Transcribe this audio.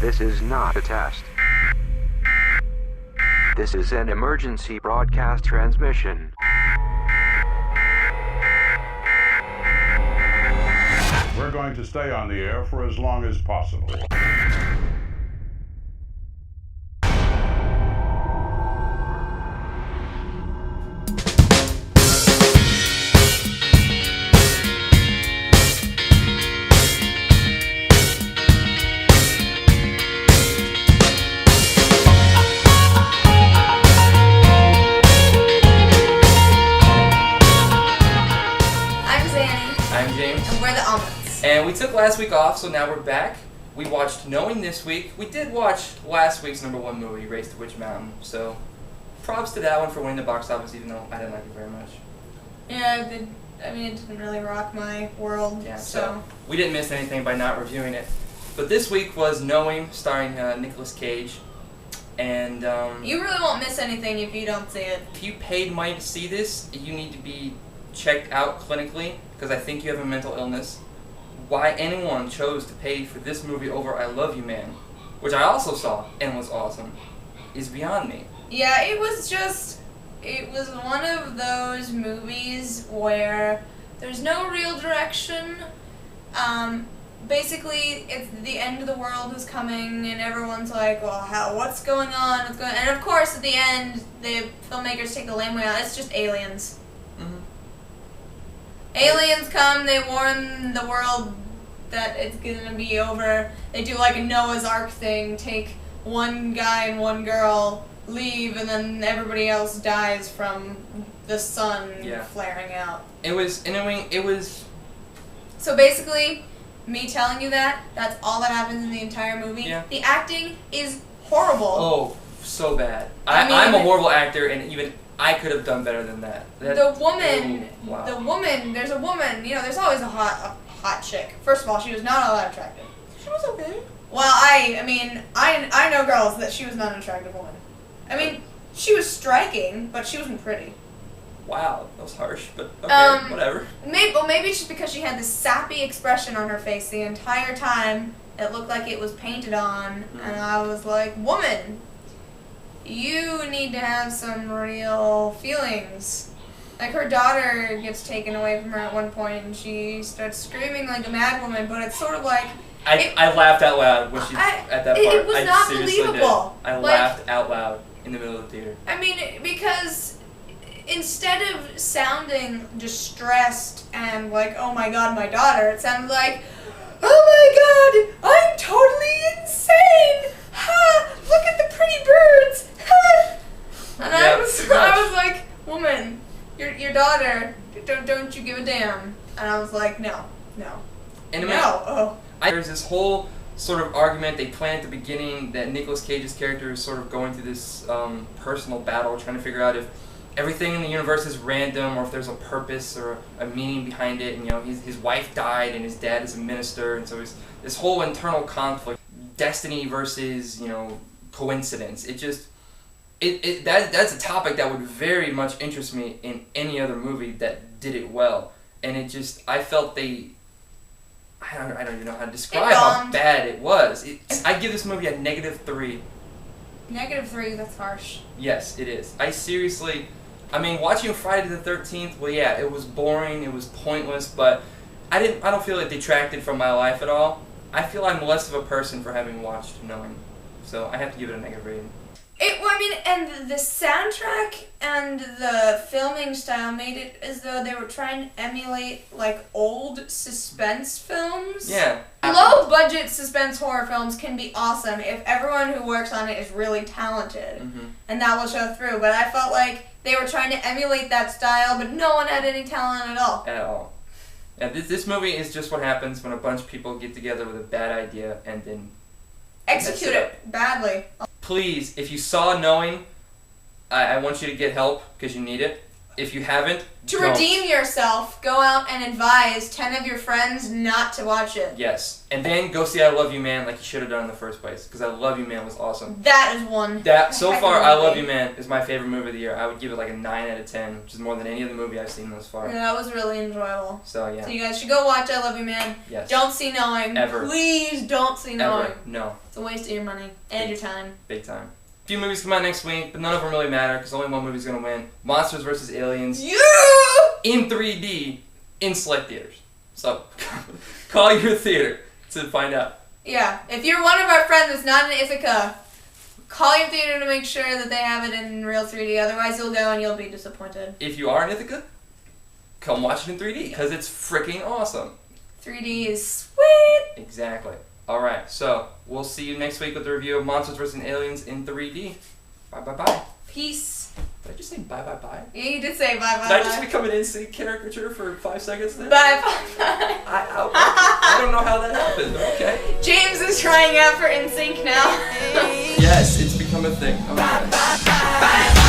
This is not a test. This is an emergency broadcast transmission. We're going to stay on the air for as long as possible. And we took last week off, so now we're back. We watched Knowing this week. We did watch last week's #1 movie, Race to Witch Mountain. So, props to that one for winning the box office, even though I didn't like it very much. Yeah, it didn't really rock my world. Yeah, so we didn't miss anything by not reviewing it. But this week was Knowing, starring Nicolas Cage. And you really won't miss anything if you don't see it. If you paid money to see this, you need to be checked out clinically, because I think you have a mental illness. Why anyone chose to pay for this movie over I Love You Man, which I also saw and was awesome, is beyond me. Yeah, it was one of those movies where there's no real direction. Basically, it's the end of the world is coming, and everyone's like, well, what's going on? And of course, at the end, the filmmakers take the lame way out. It's just aliens. Mm-hmm. Aliens come, they warn the world that it's gonna be over. They do like a Noah's Ark thing, take one guy and one girl, leave, and then everybody else dies from the sun flaring out. It was. So basically, me telling you that's all that happens in the entire movie. Yeah. The acting is horrible. Oh, so bad. I'm a horrible actor, and even I could have done better than that. There's a woman, there's always a hot chick. First of all, she was not all that attractive. She was okay. Well, I know girls that she was not an attractive woman. I mean, she was striking, but she wasn't pretty. Wow, that was harsh, but okay, whatever. Maybe it's just because she had this sappy expression on her face the entire time. It looked like it was painted on, and I was like, woman, you need to have some real feelings. Like, her daughter gets taken away from her at one point, and she starts screaming like a mad woman, but it's sort of like... I laughed out loud when she at that part. It was not believable. I laughed out loud in the middle of the theater. I mean, because instead of sounding distressed and like, oh my god, my daughter, it sounded like, oh my god, I'm totally insane! Ha! Look at the pretty birds! Ha! And I was like, woman, your daughter, don't you give a damn? And I was like, no. And no. There's this whole sort of argument they play at the beginning that Nicolas Cage's character is sort of going through this personal battle, trying to figure out if everything in the universe is random or if there's a purpose or a meaning behind it. And his wife died and his dad is a minister, and so it's this whole internal conflict, destiny versus coincidence. That's a topic that would very much interest me in any other movie that did it well. And I felt I don't even know how to describe how bad it was. I give this movie a -3. -3, that's harsh. Yes, it is. Watching Friday the 13th, well, yeah, it was boring, it was pointless, but I don't feel it detracted from my life at all. I feel I'm less of a person for having watched Knowing, so I have to give it a negative rating. And the soundtrack and the filming style made it as though they were trying to emulate, like, old suspense films. Yeah. Low-budget suspense horror films can be awesome if everyone who works on it is really talented. Mm-hmm. And that will show through. But I felt like they were trying to emulate that style, but no one had any talent at all. At all. Yeah, this movie is just what happens when a bunch of people get together with a bad idea and then execute it badly. Please, if you saw Knowing, I want you to get help because you need it. If you haven't, To don't. redeem yourself, go out and advise 10 of your friends not to watch it. Yes. And then go see I Love You Man like you should have done in the first place. Because I Love You Man was awesome. That is one. So heck far, of a I Love movie. You Man is my favorite movie of the year. I would give it like a 9 out of 10, which is more than any other movie I've seen thus far. Yeah, that was really enjoyable. So, yeah. So you guys should go watch I Love You Man. Yes. Don't see Knowing. Ever. Please don't see Knowing. Ever. No. It's a waste of your money and your time. Big time. A few movies come out next week, but none of them really matter because only one movie's going to win. Monsters vs. Aliens Yeah! in 3D in select theaters. So, call your theater to find out. Yeah. If you're one of our friends that's not in Ithaca, call your theater to make sure that they have it in real 3D. Otherwise, you'll go and you'll be disappointed. If you are in Ithaca, come watch it in 3D because it's freaking awesome. 3D is sweet. Exactly. Alright, so we'll see you next week with the review of Monsters vs. Aliens in 3D. Bye-bye-bye. Peace. Did I just say bye-bye-bye? Yeah, you did say bye bye. Did I just become an NSYNC caricature for 5 seconds there? Bye bye. I don't know how that happened, but okay. James is trying out for NSYNC now. Yes, it's become a thing. Alright. Bye.